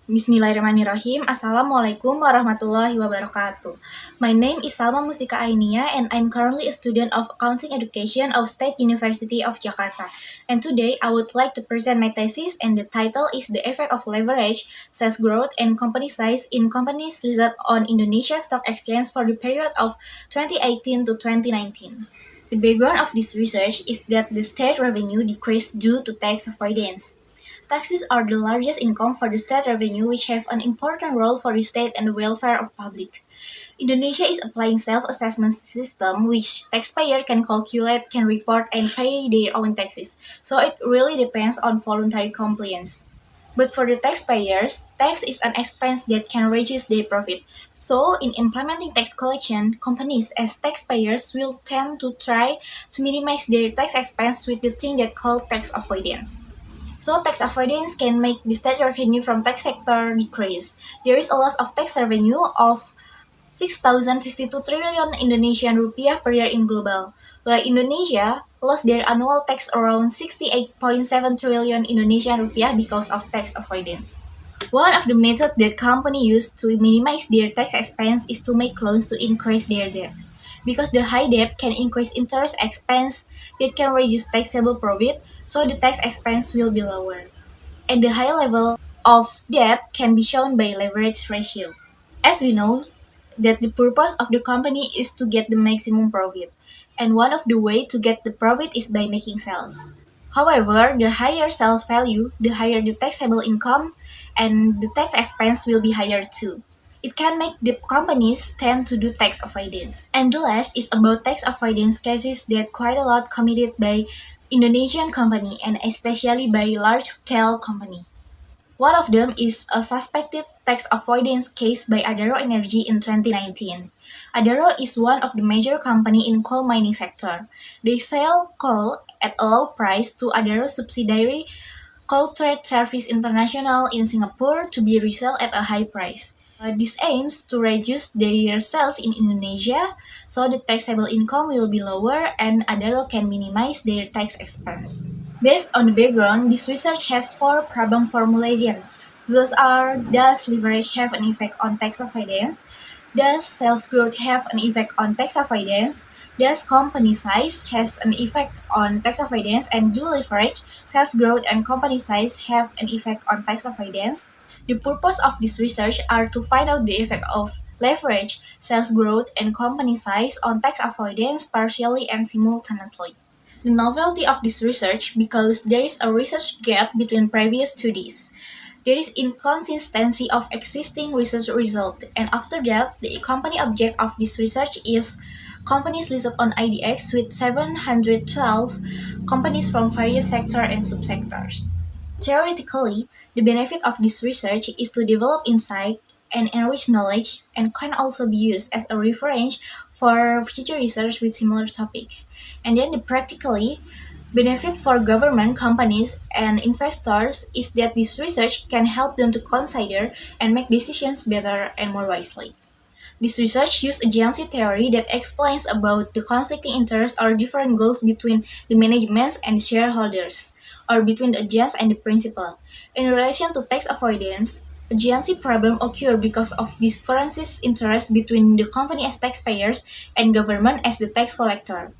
Bismillahirrahmanirrahim. Assalamualaikum warahmatullahi wabarakatuh. My name is Salma Mustika Ainia and I'm currently a student of Accounting Education of State University of Jakarta. And today I would like to present my thesis and the title is The Effect of Leverage, Sales Growth and Company Size in Companies Listed on Indonesia Stock Exchange for the period of 2018 to 2019. The background of this research is that the state revenue decreased due to tax avoidance. Taxes are the largest income for the state revenue which have an important role for the state and the welfare of public. Indonesia is applying self-assessment system which taxpayer can calculate, can report and pay their own taxes. So it really depends on voluntary compliance. But for the taxpayers, tax is an expense that can reduce their profit. So in implementing tax collection, companies as taxpayers will tend to try to minimize their tax expense with the thing that called tax avoidance. So tax avoidance can make the state revenue from tax sector decrease. There is a loss of tax revenue of 6,052 trillion Indonesian rupiah per year in global, while Indonesia lost their annual tax around 68.7 trillion Indonesian rupiah because of tax avoidance. One of the methods that companies use to minimize their tax expense is to make loans to increase their debt. Because the high debt can increase interest expense that can reduce taxable profit, so the tax expense will be lower. And the high level of debt can be shown by leverage ratio. As we know, that the purpose of the company is to get the maximum profit, and one of the way to get the profit is by making sales. However, the higher sales value, the higher the taxable income, and the tax expense will be higher too. It can make the companies tend to do tax avoidance. And the last is about tax avoidance cases that quite a lot committed by Indonesian company and especially by large-scale company. One of them is a suspected tax avoidance case by Adaro Energy in 2019. Adaro is one of the major company in coal mining sector. They sell coal at a low price to Adaro subsidiary Coal Trade Service International in Singapore to be resell at a high price. This aims to reduce their sales in Indonesia so the taxable income will be lower and Adaro can minimize their tax expense. Based on the background, this research has four problem formulations. Those are, does leverage have an effect on tax avoidance? Does sales growth have an effect on tax avoidance? Does company size has an effect on tax avoidance? And do leverage, sales growth, and company size have an effect on tax avoidance? The purpose of this research are to find out the effect of leverage, sales growth, and company size on tax avoidance partially and simultaneously. The novelty of this research because there is a research gap between previous studies. There is inconsistency of existing research result, and after that, the company object of this research is companies listed on IDX with 712 companies from various sector and subsectors. Theoretically, the benefit of this research is to develop insight and enrich knowledge and can also be used as a reference for future research with similar topic. And then the practically benefit for government, companies, and investors is that this research can help them to consider and make decisions better and more wisely. This research used agency theory that explains about the conflicting interests or different goals between the management and the shareholders, or between the agents and the principal. In relation to tax avoidance, agency problem occur because of differences interest between the company as taxpayers and government as the tax collector.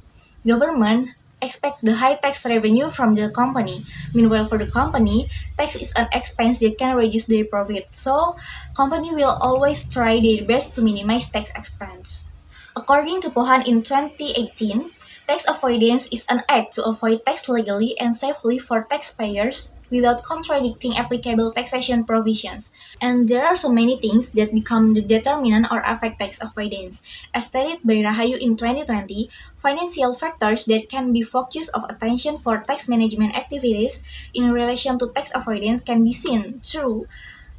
Government expect the high tax revenue from the company. Meanwhile, for the company, tax is an expense that can reduce their profit. So, company will always try their best to minimize tax expense. According to Pohan in 2018, tax avoidance is an act to avoid tax legally and safely for taxpayers without contradicting applicable taxation provisions. And there are so many things that become the determinant or affect tax avoidance. As stated by Rahayu in 2020, financial factors that can be focus of attention for tax management activities in relation to tax avoidance can be seen through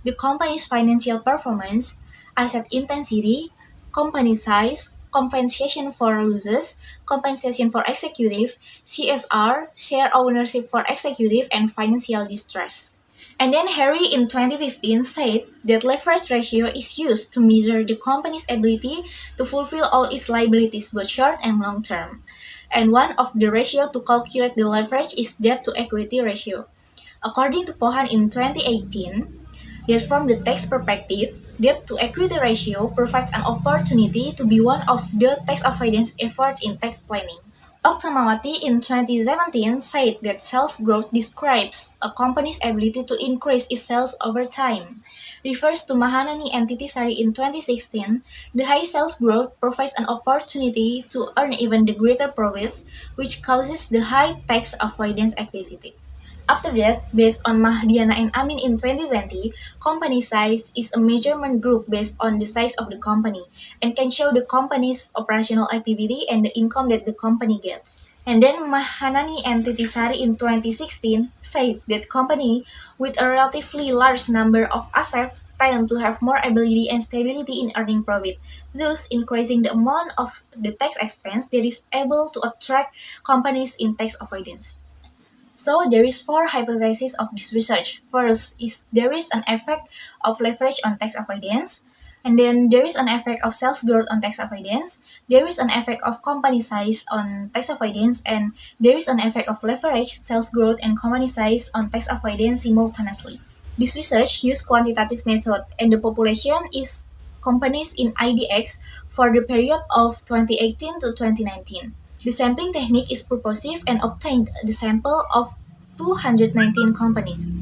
the company's financial performance, asset intensity, company size, compensation for losses, compensation for executive, CSR, share ownership for executive, and financial distress. And then Harry in 2015 said that leverage ratio is used to measure the company's ability to fulfill all its liabilities both short and long term. And one of the ratio to calculate the leverage is debt to equity ratio. According to Pohan in 2018, that from the tax perspective, debt to equity ratio provides an opportunity to be one of the tax avoidance efforts in tax planning. Oktamawati in 2017 said that sales growth describes a company's ability to increase its sales over time. Refers to Mahanani and Titisari in 2016, the high sales growth provides an opportunity to earn even the greater profits, which causes the high tax avoidance activity. After that, based on Mahdiana and Amin in 2020, company size is a measurement group based on the size of the company and can show the company's operational activity and the income that the company gets. And then Mahanani and Titisari in 2016 said that company with a relatively large number of assets tend to have more ability and stability in earning profit, thus increasing the amount of the tax expense that is able to attract companies in tax avoidance. So there is four hypotheses of this research. First is there is an effect of leverage on tax avoidance, and then there is an effect of sales growth on tax avoidance, there is an effect of company size on tax avoidance, and there is an effect of leverage, sales growth, and company size on tax avoidance simultaneously. This research used quantitative method, and the population is companies in IDX for the period of 2018 to 2019. The sampling technique is purposive and obtained the sample of 219 companies.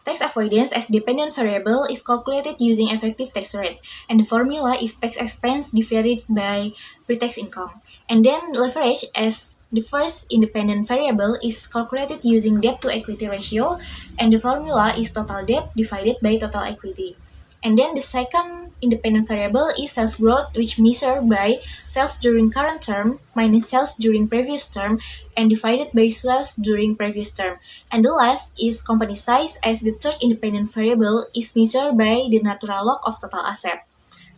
Tax avoidance as dependent variable is calculated using effective tax rate, and the formula is tax expense divided by pre-tax income. And then leverage as the first independent variable is calculated using debt to equity ratio, and the formula is total debt divided by total equity. And then the second independent variable is sales growth, which measured by sales during current term minus sales during previous term and divided by sales during previous term. And the last is company size, as the third independent variable is measured by the natural log of total asset.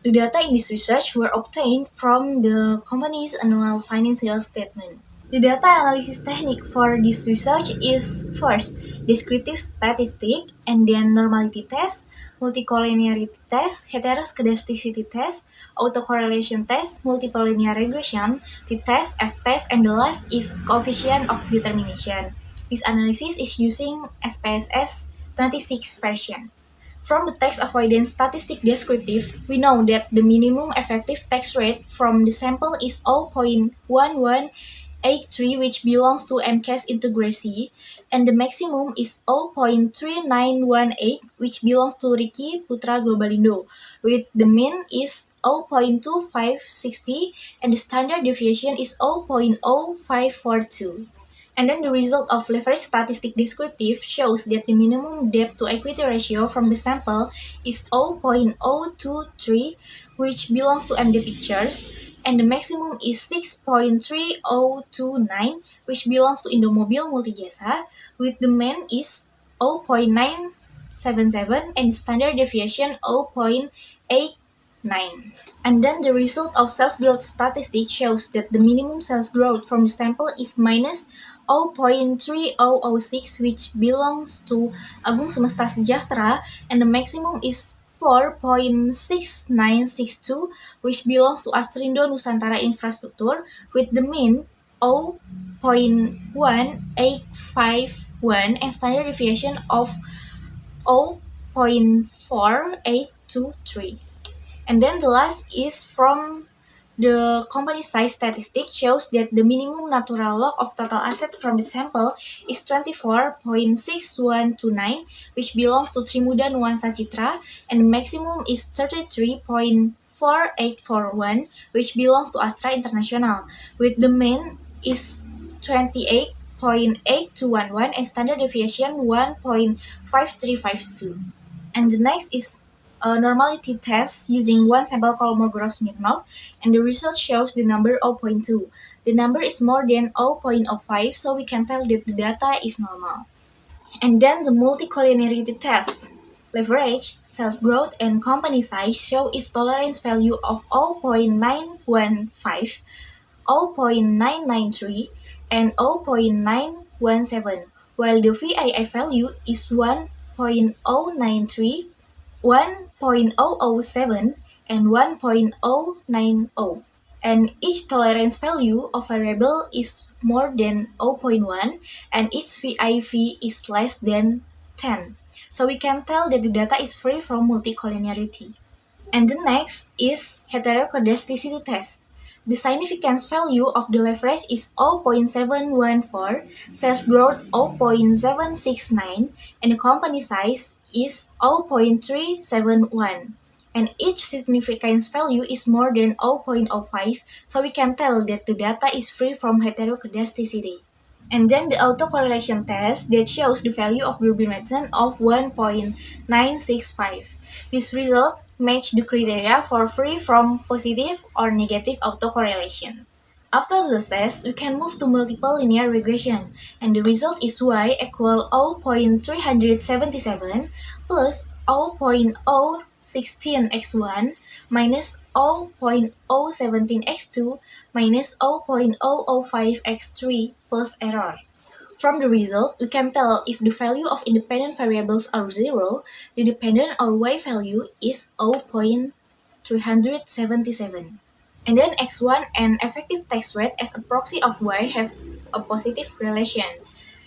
The data in this research were obtained from the company's annual financial statement. The data analysis technique for this research is first, descriptive statistic, and then normality test, multicollinearity test, heteroscedasticity test, autocorrelation test, multiple linear regression, t-test, f-test, and the last is coefficient of determination. This analysis is using SPSS 26 version. From the tax avoidance statistic descriptive, we know that the minimum effective tax rate from the sample is 0.1183, which belongs to MCAS integrasi, and the maximum is 0.3918, which belongs to Ricky Putra Globalindo, with the mean is 0.2560 and the standard deviation is 0.0542. And then the result of leverage statistic descriptive shows that the minimum debt to equity ratio from the sample is 0.023, which belongs to MD Pictures, and the maximum is 6.3029, which belongs to Indomobil Multijasa, with the mean is 0.977 and standard deviation 0.89. And then the result of sales growth statistic shows that the minimum sales growth from the sample is minus 0.3006, which belongs to Agung Semesta Sejahtera, and the maximum is 4.6962, which belongs to Astrindo Nusantara Infrastruktur, with the mean 0.1851 and standard deviation of 0.4823. And then the last is from the company size statistic shows that the minimum natural log of total asset from the sample is 24.6129, which belongs to Trimuda Nuansa Citra, and the maximum is 33.4841, which belongs to Astra International, with the mean is 28.8211 and standard deviation 1.5352. And the next is a normality test using one sample Kolmogorov-Smirnov, and the result shows the number 0.2. The number is more than 0.05, so we can tell that the data is normal. And then the multicollinearity test. Leverage, sales growth, and company size show its tolerance value of 0.915, 0.993, and 0.917, while the VII value is 1.093, 1.007, and 1.090. And each tolerance value of variable is more than 0.1, and each VIV is less than 10. so we can tell that the data is free from multicollinearity. And the next is heteroscedasticity test. The significance value of the leverage is 0.714, sales growth 0.769, and the company size is 0.371. And each significance value is more than 0.05, so we can tell that the data is free from heteroscedasticity. And then the autocorrelation test that shows the value of Durbin Watson of 1.965. This result match the criteria for free from positive or negative autocorrelation. After those tests, we can move to multiple linear regression, and the result is y equal 0.377 plus 0.016x1 minus 0.017x2 minus 0.005x3 plus error. From the result, we can tell if the value of independent variables are 0, the dependent or y value is 0.377. And then x1 and effective tax rate as a proxy of y have a positive relation.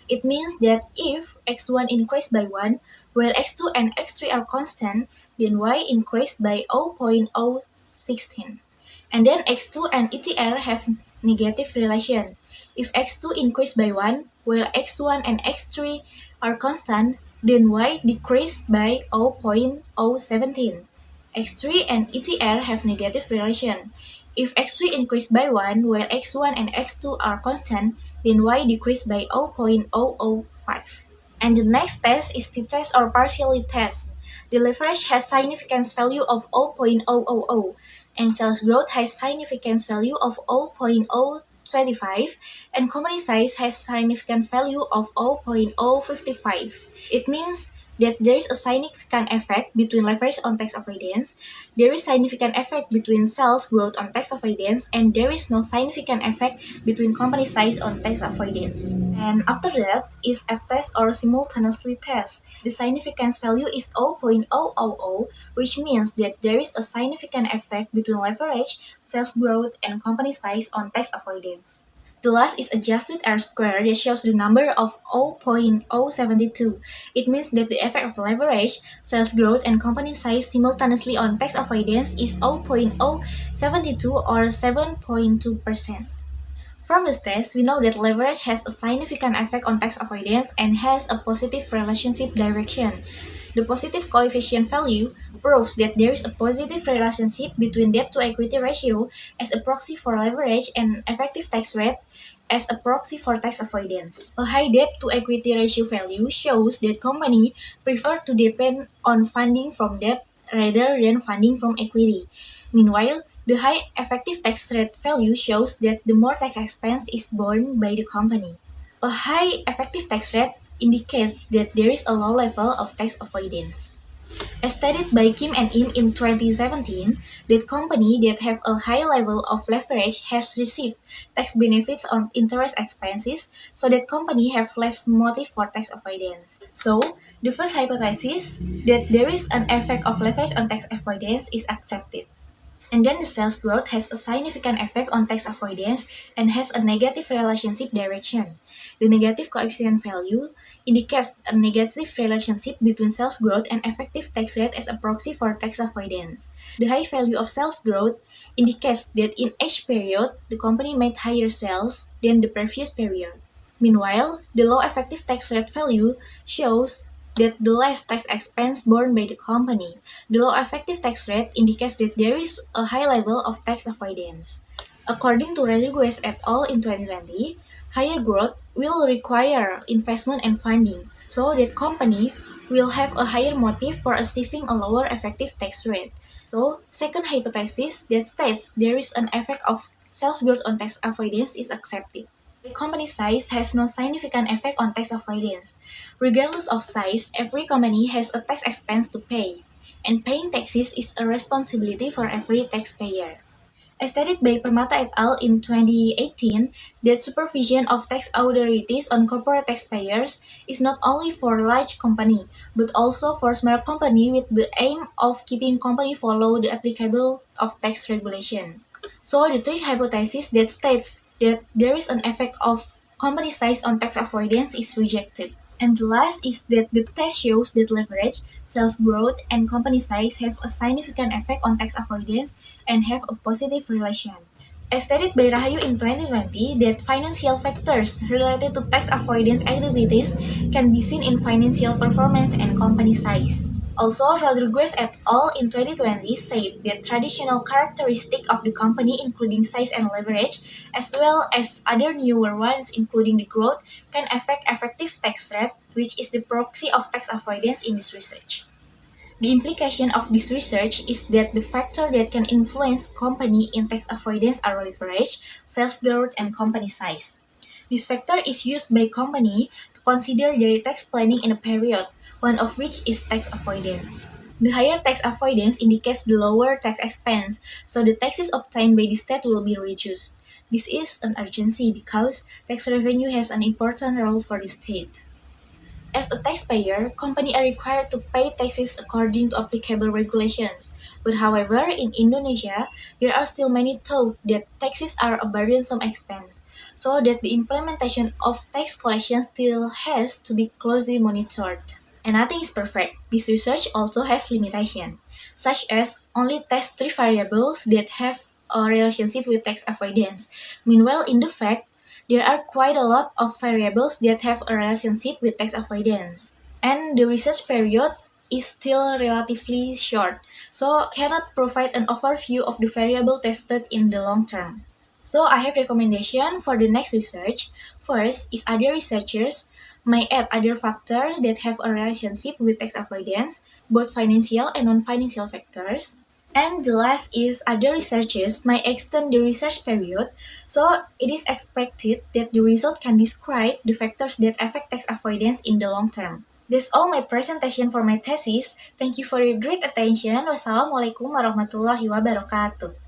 It means that if x1 increased by 1, while x2 and x3 are constant, then y increased by 0.016. And then x2 and ETR have negative relation. If x2 increased by 1, while x1 and x3 are constant, then y decreased by 0.017. x3 and ETR have negative relation. If x3 increased by 1, while x1 and x2 are constant, then y decreased by 0.005. And the next test is t-test or partially test. The leverage has significance value of 0.000, and sales growth has significance value of 0.025, and company size has significant value of 0.055. It means that there is a significant effect between leverage on tax avoidance, there is significant effect between sales growth on tax avoidance, and there is no significant effect between company size on tax avoidance. And after that is F-test or simultaneously test. The significance value is 0.000, which means that there is a significant effect between leverage, sales growth, and company size on tax avoidance. The last is adjusted R-square that shows the number of 0.072. It means that the effect of leverage, sales growth, and company size simultaneously on tax avoidance is 0.072 or 7.2%. From this test, we know that leverage has a significant effect on tax avoidance and has a positive relationship direction. The positive coefficient value proves that there is a positive relationship between debt to equity ratio as a proxy for leverage and effective tax rate as a proxy for tax avoidance. A high debt to equity ratio value shows that company prefer to depend on funding from debt rather than funding from equity. Meanwhile, the high effective tax rate value shows that the more tax expense is borne by the company. A high effective tax rate indicates that there is a low level of tax avoidance. As stated by Kim and Im in 2017, that company that have a high level of leverage has received tax benefits on interest expenses, so that company have less motive for tax avoidance. So, the first hypothesis that there is an effect of leverage on tax avoidance is accepted. And then the sales growth has a significant effect on tax avoidance and has a negative relationship direction. The negative coefficient value indicates a negative relationship between sales growth and effective tax rate as a proxy for tax avoidance. The high value of sales growth indicates that in each period, the company made higher sales than the previous period. Meanwhile, the low effective tax rate value shows that the less tax expense borne by the company. The low effective tax rate indicates that there is a high level of tax avoidance. According to Rodriguez et al. In 2020, higher growth will require investment and funding, so that company will have a higher motive for achieving a lower effective tax rate. So, second hypothesis that states there is an effect of sales growth on tax avoidance is accepted. The company size has no significant effect on tax avoidance. Regardless of size, every company has a tax expense to pay, and paying taxes is a responsibility for every taxpayer. As stated by Permata et al. In 2018, that supervision of tax authorities on corporate taxpayers is not only for large company, but also for small company with the aim of keeping company follow the applicable of tax regulation. So the third hypothesis that states that there is an effect of company size on tax avoidance is rejected. And the last is that the test shows that leverage, sales growth, and company size have a significant effect on tax avoidance and have a positive relation. As stated by Rahayu in 2020, that financial factors related to tax avoidance activities can be seen in financial performance and company size. Also, Rodriguez et al. In 2020 said that traditional characteristics of the company, including size and leverage, as well as other newer ones, including the growth, can affect effective tax rate, which is the proxy of tax avoidance in this research. The implication of this research is that the factors that can influence company in tax avoidance are leverage, sales growth, and company size. This factor is used by company to consider their tax planning in a period, one of which is tax avoidance. The higher tax avoidance indicates the lower tax expense, so the taxes obtained by the state will be reduced. This is an urgency because tax revenue has an important role for the state. As a taxpayer, companies are required to pay taxes according to applicable regulations. But however, in Indonesia, there are still many thought that taxes are a burdensome expense, so that the implementation of tax collection still has to be closely monitored. And nothing is perfect. This research also has limitations, such as only test three variables that have a relationship with tax avoidance. Meanwhile, in the fact, there are quite a lot of variables that have a relationship with tax avoidance. And the research period is still relatively short, so cannot provide an overview of the variable tested in the long term. So I have recommendation for the next research. First is other researchers may add other factors that have a relationship with tax avoidance, both financial and non-financial factors. And the last is other researchers might extend the research period, so it is expected that the result can describe the factors that affect tax avoidance in the long term. That's all my presentation for my thesis. Thank you for your great attention. Wassalamualaikum warahmatullahi wabarakatuh.